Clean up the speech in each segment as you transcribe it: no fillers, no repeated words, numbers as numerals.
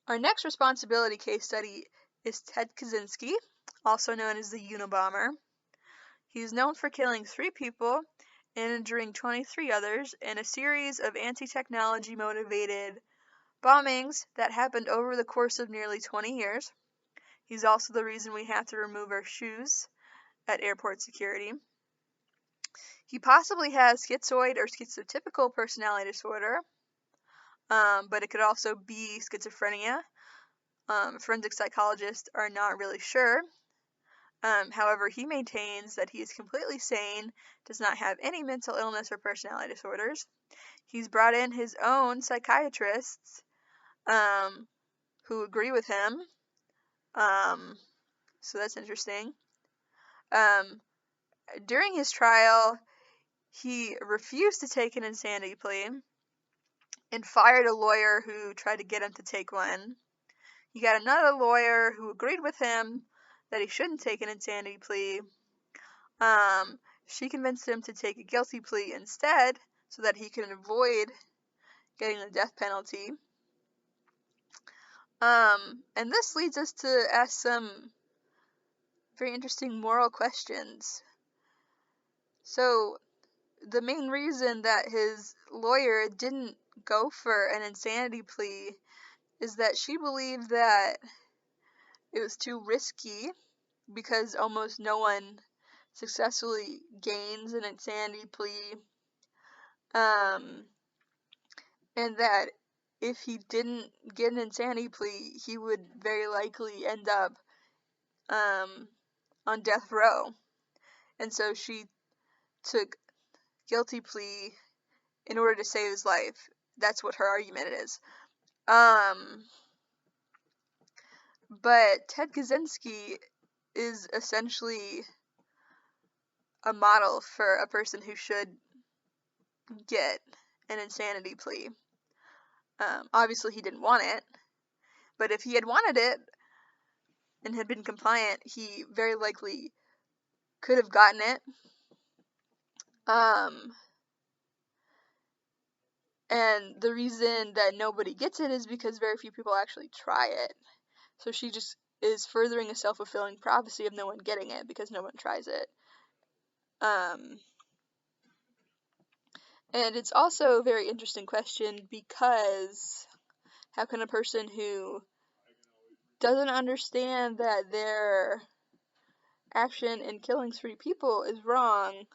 Our next responsibility case study is Ted Kaczynski, also known as the Unabomber. He's known for killing 3 people and injuring 23 others in a series of anti-technology motivated bombings that happened over the course of nearly 20 years. He's also the reason we have to remove our shoes at airport security. He possibly has schizoid or schizotypical personality disorder, but it could also be schizophrenia. Forensic psychologists are not really sure. However, he maintains that he is completely sane, does not have any mental illness or personality disorders. He's brought in his own psychiatrists who agree with him. So that's interesting. During his trial, he refused to take an insanity plea and fired a lawyer who tried to get him to take one. He got another lawyer who agreed with him that he shouldn't take an insanity plea. She convinced him to take a guilty plea instead so that he could avoid getting the death penalty. And this leads us to ask some very interesting moral questions. So, the main reason that his lawyer didn't go for an insanity plea is that she believed that it was too risky because almost no one successfully gains an insanity plea. And that if he didn't get an insanity plea, he would very likely end up on death row. And so she took guilty plea in order to save his life. That's what her argument is. But Ted Kaczynski is essentially a model for a person who should get an insanity plea. Obviously, he didn't want it, but if he had wanted it and had been compliant, he very likely could have gotten it. And the reason that nobody gets it is because very few people actually try it. So she just is furthering a self-fulfilling prophecy of no one getting it because no one tries it. And it's also a very interesting question because how can a person who doesn't understand that their action in killing 3 people is wrong,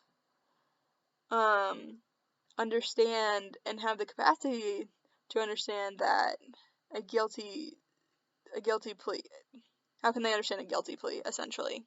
understand and have the capacity to understand that a guilty plea, how can they understand a guilty plea, essentially?